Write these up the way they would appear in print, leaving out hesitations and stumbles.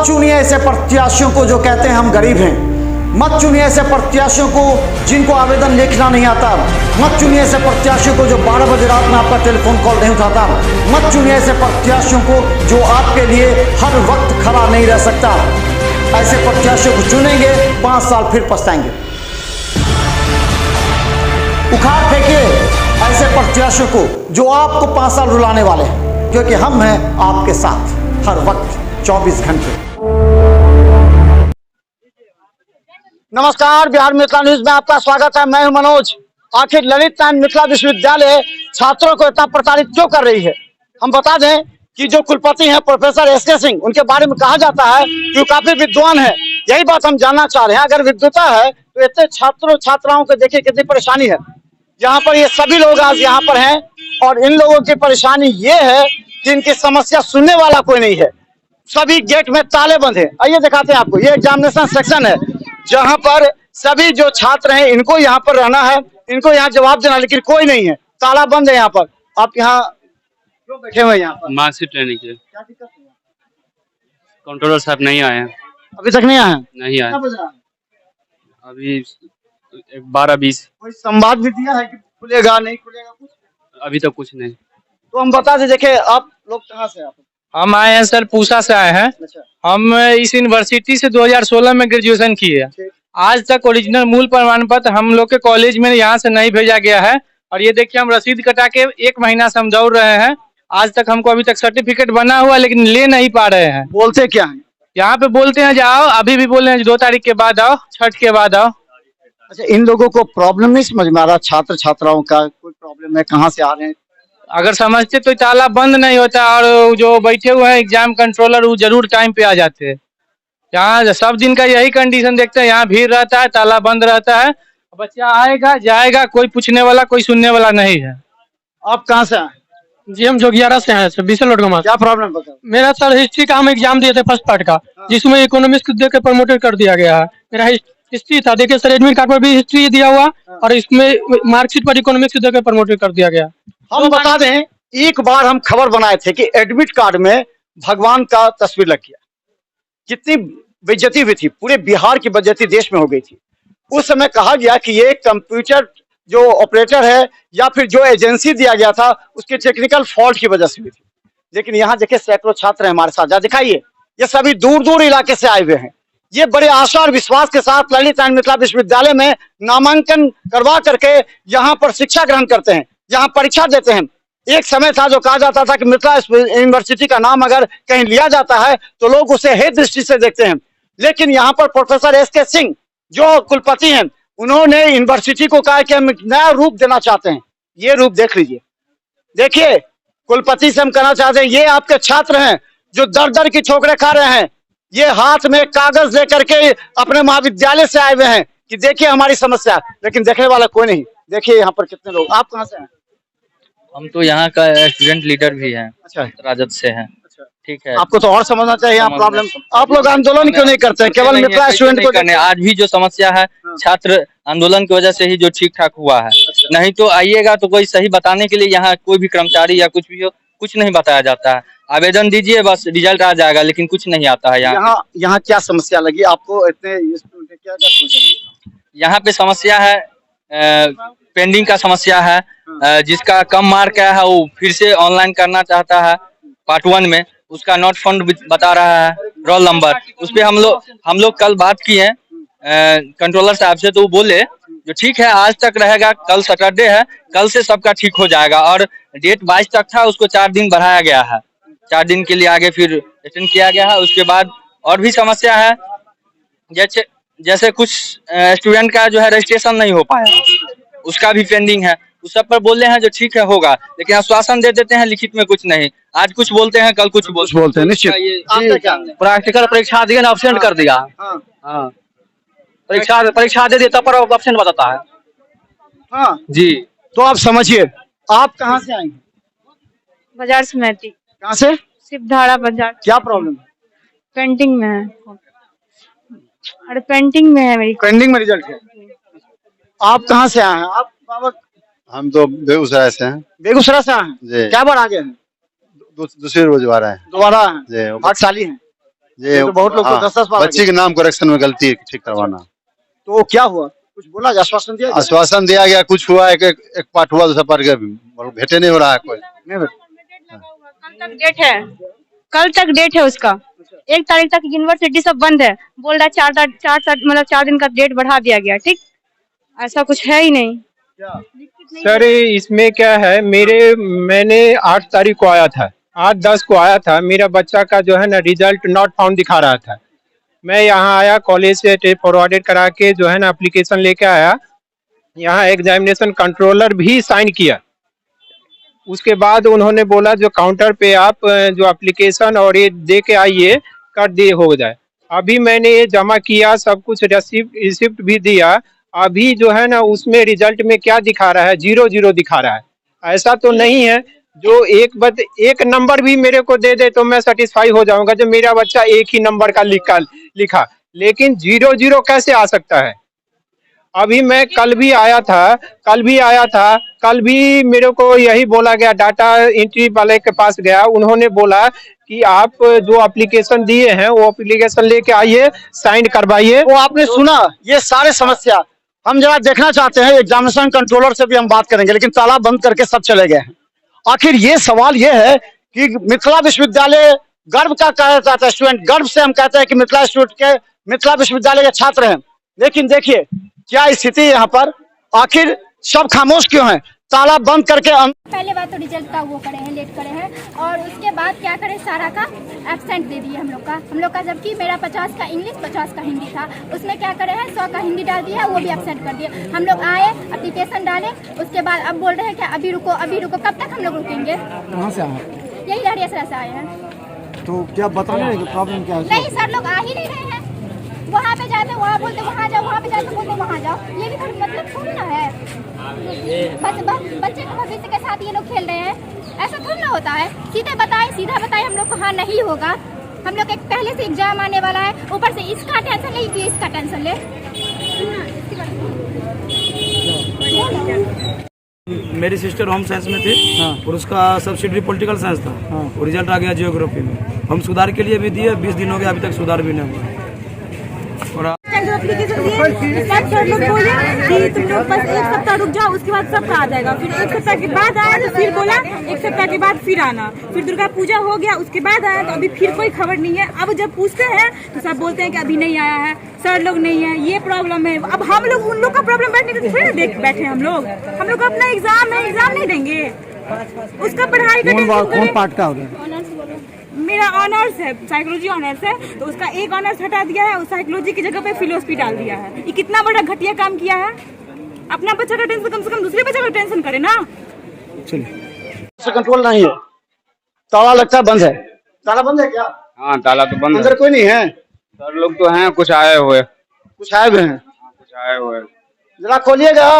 चुनिए ऐसे प्रत्याशियों को जो कहते हैं हम गरीब हैं। मत चुनिए ऐसे प्रत्याशियों को जिनको आवेदन लिखना नहीं आता। मत चुनिए ऐसे प्रत्याशियों को जो 12 बजे रात में आपका टेलीफोन कॉल नहीं उठाता। मत चुनिए ऐसे प्रत्याशियों को जो आपके लिए हर वक्त खड़ा नहीं रह सकता। ऐसे प्रत्याशियों को चुनेंगे, 5 साल फिर पछताएंगे। उखाड़ फेंकिए ऐसे प्रत्याशियों को जो आपको 5 साल रुलाने वाले हैं, क्योंकि हम हैं आपके साथ हर वक्त 24 घंटे। नमस्कार, बिहार मिथिला न्यूज में आपका स्वागत है। मैं हूं मनोज। आखिर ललित नारायण मिथिला विश्वविद्यालय छात्रों को इतना प्रताड़ित क्यों कर रही है? हम बता दें कि जो कुलपति हैं प्रोफेसर एस.के. सिंह, उनके बारे में कहा जाता है कि वो काफी विद्वान है। यही बात हम जानना चाह रहे हैं। अगर विद्वता है तो इतने छात्रों छात्राओं को देखिए कितनी परेशानी है। यहाँ पर ये सभी लोग आज यहाँ पर हैं और इन लोगों की परेशानी ये है कि इनकी समस्या सुनने वाला कोई नहीं है। सभी गेट में ताले बंद हैं। आइए दिखाते हैं आपको। ये एग्जामिनेशन सेक्शन है जहाँ पर सभी जो छात्र हैं इनको यहाँ पर रहना है, इनको यहाँ जवाब देना, लेकिन कोई नहीं है, ताला बंद है यहाँ पर। आप यहाँ क्यों बैठे हुए हैं? यहाँ पर मार्कशीट लेने के लिए। क्या दिक्कत है? कंट्रोलर साहब नहीं आए हैं। अभी तक नहीं आए हैं? नहीं आए कितना बज रहा है? अभी 12:20। कोई संवाद भी दिया है कि खुलेगा नहीं खुलेगा कुछ? अभी तक कुछ नहीं। तो हम बता दें, देखिए आप लोग कहाँ से? आप हम आए हैं सर, पूसा से आए हैं। अच्छा, हम इस यूनिवर्सिटी से 2016 में ग्रेजुएशन किए। ठीक। आज तक ओरिजिनल मूल प्रमाण पत्र हम लोग के कॉलेज में यहाँ से नहीं भेजा गया है। और ये देखिए, हम रसीद कटा के 1 महीना से हम दौड़ रहे हैं। आज तक हमको अभी तक सर्टिफिकेट बना हुआ लेकिन ले नहीं पा रहे हैं। बोलते क्या है? यहाँ पे बोलते हैं जाओ, अभी भी बोल रहे हैं 2 तारीख के बाद आओ, छठ के बाद आओ। अच्छा, इन लोगों को प्रॉब्लम नहीं समझ में आ रहा? छात्र छात्राओं का कोई प्रॉब्लम है? कहाँ से आ रहे हैं? अगर समझते तो ताला बंद नहीं होता और जो बैठे हुए हैं एग्जाम कंट्रोलर वो जरूर टाइम पे आ जाते हैं। यहाँ सब दिन का यही कंडीशन देखते हैं, यहाँ भीड़ रहता है, ताला बंद रहता है, बच्चा आएगा जाएगा, कोई पूछने वाला कोई सुनने वाला नहीं है। आप कहाँ से आए? जी हम जोगियारा से हैं सर, बीसल रोड का। क्या प्रॉब्लम बताओ? मेरा सर हिस्ट्री का हम एग्जाम दिए थे फर्स्ट पार्ट का, जिसमें इकोनॉमिक्स दे के प्रमोटेड कर दिया गया है। मेरा हिस्ट्री था, देखिए सर एडमिट कार्ड पर भी हिस्ट्री दिया हुआ और इसमें मार्कशीट पर इकोनॉमिक्स दे के प्रमोटेड कर दिया गया। हम बता दें, एक बार हम खबर बनाए थे कि एडमिट कार्ड में भगवान का तस्वीर लग गया। कितनी बेइज्जती हुई थी, पूरे बिहार की बेइज्जती देश में हो गई थी। उस समय कहा गया कि ये कंप्यूटर जो ऑपरेटर है या फिर जो एजेंसी दिया गया था उसके टेक्निकल फॉल्ट की वजह से हुई थी। लेकिन यहाँ देखिए सैकड़ों छात्र हैं हमारे साथ, जा दिखाइए। ये सभी दूर दूर इलाके से आए हुए हैं। ये बड़े आशा और विश्वास के साथ ललित नारायण मिथिला विश्वविद्यालय में नामांकन करवा करके यहाँ पर शिक्षा ग्रहण करते हैं, यहाँ परीक्षा देते हैं। एक समय था जो कहा जाता था कि मिथिला यूनिवर्सिटी का नाम अगर कहीं लिया जाता है तो लोग उसे हेय दृष्टि से देखते हैं। लेकिन यहाँ पर प्रोफेसर एस.के. सिंह जो कुलपति हैं, उन्होंने यूनिवर्सिटी को कहा कि हम एक नया रूप देना चाहते हैं। ये रूप देख लीजिए। देखिए, कुलपति से हम कहना चाहते हैं, ये आपके छात्र हैं जो दर दर की ठोकरें खा रहे हैं। ये हाथ में कागज लेकर के अपने महाविद्यालय से आए हुए हैं कि देखिए हमारी समस्या, लेकिन देखने वाला कोई नहीं। देखिए यहाँ पर कितने लोग। आप कहाँ से हैं? हम तो यहाँ का स्टूडेंट लीडर भी हैं। अच्छा, राजद से हैं। अच्छा। ठीक है, आपको तो और समझना चाहिए यहाँ प्रॉब्लम। आप लोग आंदोलन क्यों नहीं करते हैं? केवल मिथिला स्टूडेंट को करने आज भी जो समस्या है छात्र आंदोलन की वजह से ही जो ठीक ठाक हुआ है। नहीं तो आइएगा तो कोई सही बताने के लिए यहाँ कोई भी कर्मचारी या कुछ भी हो, कुछ नहीं बताया जाता है। आवेदन दीजिए, बस रिजल्ट आ जाएगा, लेकिन कुछ नहीं आता है यहाँ। यहाँ क्या समस्या लगी आपको? इतने क्या समस्या? यहाँ पे समस्या है पेंडिंग का समस्या है। जिसका कम मार्क आया है वो फिर से ऑनलाइन करना चाहता है पार्ट 1 में, उसका नॉट फाउंड बता रहा है रोल नंबर। उस पर हम लोग कल बात किए कंट्रोलर साहब से, तो वो बोले जो ठीक है आज तक रहेगा, कल सैटरडे है, कल से सबका ठीक हो जाएगा। और डेट 22 तक था, उसको 4 दिन बढ़ाया गया है। 4 दिन के लिए आगे फिर एक्सटेंड किया गया है। उसके बाद और भी समस्या है, जैसे कुछ स्टूडेंट का जो है रजिस्ट्रेशन नहीं हो पाया, उसका भी पेंडिंग है। उस सब पर बोल रहे हैं जो ठीक है होगा, लेकिन आश्वासन दे देते हैं, लिखित में कुछ नहीं। आज कुछ बोलते हैं, कल कुछ बोलते हैं। निश्चित प्रैक्टिकल परीक्षा दिए, एब्सेंट कर दिया। हाँ, परीक्षा दे देता पर एब्सेंट बताता है। हाँ जी, तो आप समझिए। आप कहाँ से आएंगे? बाजार समिति। कहाँ से? सिपधाड़ा बाजार। क्या प्रॉब्लम है? पेंटिंग में है। अरे पेंटिंग में है मेरी। पेंडिंग में रिजल्ट है। आप कहाँ से आए हैं? आप बाबा? हम तो बेगूसराय से हैं। बेगूसराय से आए हैं? जी। क्या बार आ गए हैं? दूसरी रोज आ रहे हैं। दोबारा आए हैं? जी। भाग्यशाली हैं। ये तो बहुत लोग को 10-10 बार बच्ची के नाम करेक्शन में गलती ठीक करवाना। तो वो क्या हुआ, कुछ बोला, आश्वासन दिया गया? आश्वासन दिया गया, कुछ हुआ, एक पार्ट हुआ, दूसरा पार्ट भेटे नहीं हो रहा है कोई। नहीं बेटा। कल तक डेट है, कल तक डेट है उसका। 1 तारीख तक यूनिवर्सिटी सब बंद है, बोल रहा है 4 दिन का डेट बढ़ा दिया गया। ठीक, ऐसा कुछ है ही नहीं। सर इसमें क्या है, मैंने 8 तारीख को आया था, 8-10 को आया था, मेरा बच्चा का जो है ना रिजल्ट नॉट फाउंड दिखा रहा था। मैं यहाँ आया, कॉलेज से फॉरवर्डेड करा के जो है ना एप्लीकेशन लेके आया, यहाँ एग्जामिनेशन कंट्रोलर भी साइन किया। उसके बाद उन्होंने बोला जो काउंटर पे आप जो एप्लीकेशन और ये दे के आइए, कर दिए हो जाए। अभी मैंने ये जमा किया, सब कुछ रिसिप्ट भी दिया। अभी जो है ना उसमें रिजल्ट में क्या दिखा रहा है, 0-0 दिखा रहा है। ऐसा तो नहीं है जो एक नंबर भी मेरे को दे दे तो मैं सेटिस्फाई हो जाऊंगा, जब मेरा बच्चा एक ही नंबर का लिखा, लेकिन 0-0 कैसे आ सकता है। अभी मैं कल भी आया था, कल भी मेरे को यही बोला गया, डाटा एंट्री वाले के पास गया, उन्होंने बोला कि आप जो एप्लीकेशन दिए हैं वो एप्लीकेशन लेके आइए, साइन करवाइए। वो आपने सुना, ये सारे समस्या हम जरा देखना चाहते हैं। एग्जामिनेशन कंट्रोलर से भी हम बात करेंगे, लेकिन ताला बंद करके सब चले गए हैं। आखिर ये सवाल ये है कि मिथिला विश्वविद्यालय गर्व का कहा जाता है, स्टूडेंट गर्व से हम कहते हैं कि मिथिला विश्वविद्यालय के छात्र हैं, लेकिन देखिए क्या स्थिति यहाँ पर, आखिर सब खामोश क्यों हैं, ताला बंद करके। पहले बात तो रिजल्ट का वो करे हैं, लेट करे हैं, और उसके बाद क्या करें, सारा का एब्सेंट दे दिए हम लोग का, जबकि मेरा 50 का इंग्लिश 50 का हिंदी था, उसमें क्या करे हैं 100 का हिंदी डाल दिया, वो भी एब्सेंट कर दिए। हम लोग आए, एप्लीकेशन डाले, उसके बाद अब बोल रहे हैं कि अभी रुको। कब तक हम लोग रुकेंगे? कहाँ से आए? यही लहरियासराय से आए हैं। तो क्या बता रहे हैं प्रॉब्लम क्या है? नहीं सर, लोग आ ही नहीं रहे हैं। वहाँ पे जाते वहाँ बोलते वहाँ जाओ, वहाँ पे जाते बोलते वहाँ जाओ, ये भी थोड़ी मतलब थोड़ी ना है। बच्चे के भविष्य के साथ ये लोग खेल रहे हैं, ऐसा थोड़ी ना होता है। सीधा बताए हम लोग को हाँ नहीं होगा। हम लोग एक पहले से एग्जाम आने वाला है, ऊपर से इसका टेंशन नहीं कि इसका टेंशन ले। मेरी सिस्टर होम साइंस में थी। हाँ। और उसका सब्सिडरी पॉलिटिकल साइंस था। हाँ। और रिजल्ट आ गया जियोग्राफी में। हम सुधार के लिए भी दिए, 20 दिन हो गया, अभी तक सुधार भी नहीं हुआ। और सर लोग बोले कि तुम लोग बस 1 सप्ताह रुक जाओ, उसके बाद सबका आ जाएगा। फिर 1 सप्ताह के बाद आया तो फिर बोला 1 सप्ताह के बाद फिर आना। फिर दुर्गा पूजा हो गया, उसके बाद आया तो अभी फिर कोई खबर नहीं है। अब जब पूछते हैं तो सब बोलते हैं कि अभी नहीं आया है, सर लोग नहीं है, ये प्रॉब्लम है। अब हम लोग उन लोग का प्रॉब्लम बैठने के थोड़ी देख बैठे हम लोग अपना एग्जाम है, एग्जाम नहीं देंगे, उसका पढ़ाई का कौन पार्ट का हो गया? मेरा ऑनर्स है, साइकोलॉजी ऑनर्स है, तो उसका एक ऑनर्स हटा दिया है, उस साइकोलॉजी की जगह पे फिलोसफी डाल दिया है। ये कितना बड़ा घटिया काम किया है। अपना बच्चा का टेंशन कम से कम दूसरे बच्चे का टेंशन करे ना। चलिए, कंट्रोल नहीं है, ताला लगता है बंद है। ताला बंद है क्या? हाँ ताला तो बंद है। अंदर कोई नहीं है? सर लोग तो हैं, कुछ आए हुए हैं। कुछ आए हुए हैं। जरा खोलिएगा।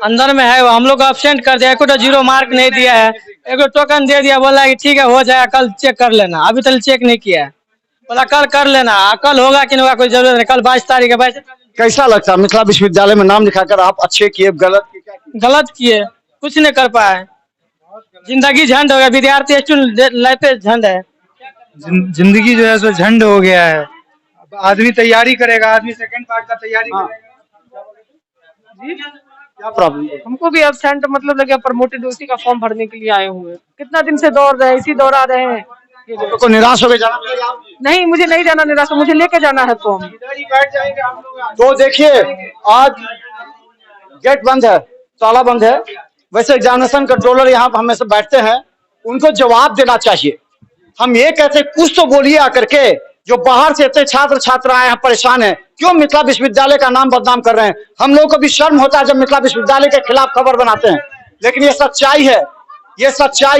अंदर में है वो, हम लोग को एब्सेंट कर दिया, एक तो 0 मार्क नहीं दिया है, एक टोकन दे दिया, बोला कि ठीक है हो जाएगा, कल चेक कर लेना। अभी तक चेक नहीं किया है, बोला कल कर लेना, कल होगा कि नहीं होगा कोई जरूरत नहीं। कल 22 तारीख है। कैसा लगता है मिथिला विश्वविद्यालय में नाम लिखाकर आप अच्छे किए गलत किए, कुछ नहीं कर पाए, जिंदगी झंड हो गया। विद्यार्थी स्टूडेंट लाइफ झंड है, जिंदगी जो है सो झंड हो गया है। आदमी तैयारी करेगा, आदमी सेकंड पार्ट का तैयारी करेगा। क्या प्रॉब्लम? हमको भी एब्सेंट मतलब लगे, प्रमोटेड उसी का फॉर्म भरने के लिए आए हुए। कितना दिन से दौड़ रहे हैं, इसी दौड़ा रहे हैं। तो निराश हो गए जाना पड़ेगा? नहीं, मुझे नहीं जाना निराश, मुझे लेके जाना है फॉर्म। तो देखिए आज गेट बंद है, ताला बंद है। वैसे एग्जामिनेशन कंट्रोलर यहाँ हमेशा बैठते हैं, उनको जवाब देना चाहिए। हम ये कहते कुछ तो बोलिए आकर के, जो बाहर से इतने छात्र छात्रा आए हैं परेशान है, क्यों मिथिला विश्वविद्यालय का नाम बदनाम कर रहे हैं। हम लोगों को भी शर्म होता है जब मिथिला विश्वविद्यालय के खिलाफ खबर बनाते हैं, लेकिन ये सच्चाई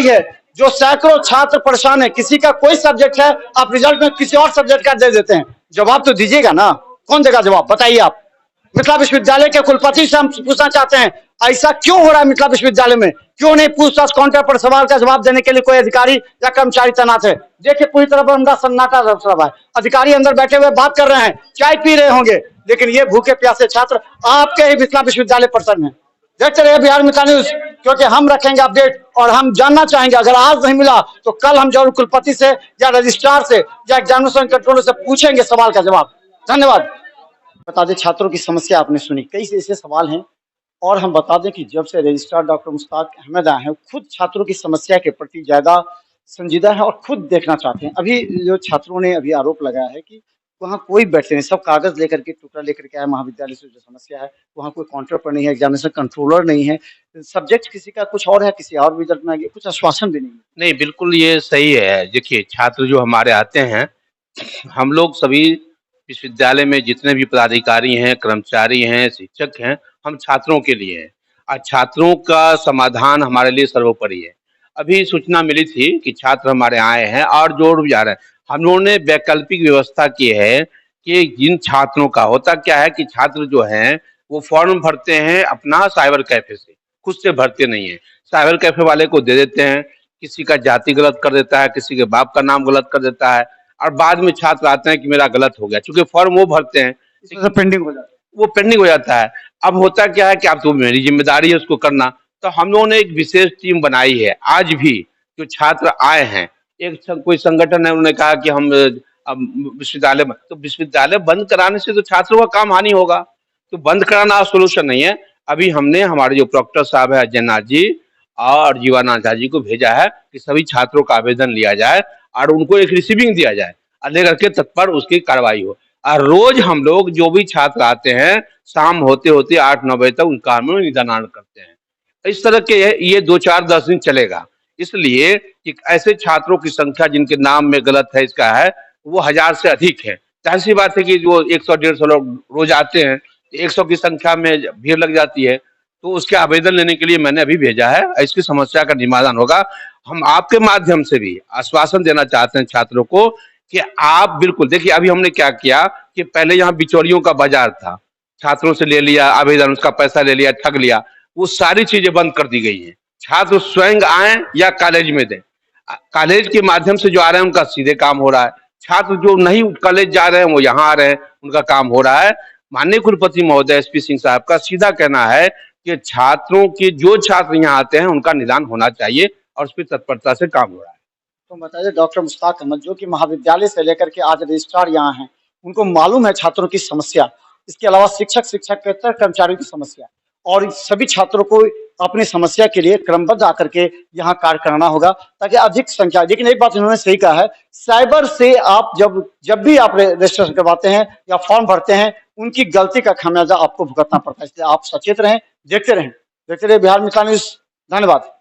है। जो सैकड़ों छात्र परेशान है, किसी का कोई सब्जेक्ट है, आप रिजल्ट में किसी और सब्जेक्ट का दे देते हैं, जवाब तो दीजिएगा ना। कौन देगा जवाब, बताइए आप। मिथिला विश्वविद्यालय के कुलपति से हम पूछना चाहते हैं, ऐसा क्यों हो रहा है मिथिला विश्वविद्यालय में? क्यों नहीं पूछताछ काउंटर पर सवाल का जवाब देने के लिए कोई अधिकारी या कर्मचारी तैनात है? देखिए पूरी तरह बंदा सन्नाटा है, अधिकारी अंदर बैठे हुए बात कर रहे हैं, चाय पी रहे होंगे, लेकिन ये भूखे प्यासे छात्र आपके ही मिथिला विश्वविद्यालय परिसर में देखते रहिए बिहार मित्र न्यूज, क्योंकि हम रखेंगे अपडेट और हम जानना चाहेंगे, अगर आज नहीं मिला तो कल हम जरूर कुलपति से या रजिस्ट्रार से या एग्जामिनेशन कंट्रोलर से पूछेंगे सवाल का जवाब। धन्यवाद। बता दें, छात्रों की समस्या आपने सुनी, कई ऐसे सवाल हैं और हम बता दें कि जब से रजिस्ट्रार डॉक्टर मुश्ताक अहमद आए हैं, खुद छात्रों की समस्या के प्रति ज्यादा संजीदा है और खुद देखना चाहते हैं। अभी जो छात्रों ने अभी आरोप लगाया है कि वहाँ कोई बैठते नहीं, सब कागज लेकर के टुकड़ा लेकर के आए महाविद्यालय से, जो समस्या है वहाँ कोई काउंटर पर नहीं है, एग्जामिनेशन कंट्रोलर नहीं है, सब्जेक्ट किसी का कुछ और है, किसी और रिजल्ट में आ गया, कुछ आश्वासन भी नहीं है। नहीं, बिल्कुल ये सही है। देखिए, छात्र जो हमारे आते हैं, हम लोग सभी विश्वविद्यालय में जितने भी पदाधिकारी हैं, कर्मचारी हैं, शिक्षक हैं, हम छात्रों के लिए हैं और छात्रों का समाधान हमारे लिए सर्वोपरि है। अभी सूचना मिली थी कि छात्र हमारे आए हैं और जोड़ भी जा रहे हैं। हम लोगों ने वैकल्पिक व्यवस्था की है कि जिन छात्रों का होता क्या है कि छात्र जो हैं वो फॉर्म भरते हैं अपना साइबर कैफे से, खुद से भरते नहीं है, साइबर कैफे वाले को दे देते हैं, किसी का जाति गलत कर देता है, किसी के बाप का नाम गलत कर देता है और बाद में छात्र आते हैं कि मेरा गलत हो गया, क्योंकि फॉर्म वो भरते हैं, पेंडिंग हो जाता है, वो पेंडिंग हो जाता है। अब होता क्या है कि अब तो मेरी जिम्मेदारी है उसको करना, तो हम लोगों ने एक विशेष टीम बनाई है। आज भी जो छात्र आए हैं, कोई संगठन है, उन्होंने कहा कि हम विश्वविद्यालय, तो विश्वविद्यालय बंद कराने से तो छात्रों का काम हानि होगा, तो बंद कराना सोल्यूशन नहीं है। अभी हमने हमारे जो प्रोक्टर साहब है अजय नाथ जी और जीवानंद झा जी को भेजा है कि सभी छात्रों का आवेदन लिया जाए और उनको एक रिसीविंग दिया जाए और लेकर के तत्पर उसकी कार्रवाई हो। और रोज हम लोग जो भी छात्र आते हैं, शाम होते होते 8-9 बजे तक उनका हम निदान करते हैं। इस तरह के ये 2-4-10 दिन चलेगा, इसलिए कि ऐसे छात्रों की संख्या जिनके नाम में गलत है इसका है वो 1000 से अधिक है। जाहिर सी बात है कि जो 100-150 लोग रोज आते हैं, 100 की संख्या में भीड़ लग जाती है, तो उसके आवेदन लेने के लिए मैंने अभी भेजा है। इसकी समस्या का निदान होगा। हम आपके माध्यम से भी आश्वासन देना चाहते हैं छात्रों को कि आप बिल्कुल देखिए, अभी हमने क्या किया कि पहले यहाँ बिचौलियों का बाजार था, छात्रों से ले लिया आवेदन, उसका पैसा ले लिया, ठग लिया, वो सारी चीजें बंद कर दी गई हैं। छात्र स्वयं आए या कॉलेज में दें, कॉलेज के माध्यम से जो आ रहे हैं उनका सीधे काम हो रहा है। छात्र जो नहीं कॉलेज जा रहे हैं वो यहाँ आ रहे हैं, उनका काम हो रहा है। माननीय कुलपति महोदय एसपी सिंह साहब का सीधा कहना है कि छात्रों के जो छात्र यहाँ आते हैं उनका निदान होना चाहिए और उस पर तत्परता से काम हो रहा है। तो बताइए डॉक्टर मुश्ताक अहमद, जो कि महाविद्यालय से लेकर के आज रजिस्ट्रार यहाँ हैं, उनको मालूम है छात्रों की समस्या, इसके अलावा शिक्षकेतर कर्मचारियों की समस्या, और सभी छात्रों को अपनी समस्या के लिए क्रमबद्ध आकर के यहाँ कार्य कराना होगा ताकि अधिक संख्या। लेकिन एक बात इन्होंने सही कहा है, साइबर से आप जब भी आप रजिस्ट्रेशन करवाते हैं या फॉर्म भरते हैं, उनकी गलती का खामियाजा आपको भुगतना पड़ता है। इसलिए आप सचेत रहें, देखते रहें बिहार मित्र न्यूज। धन्यवाद।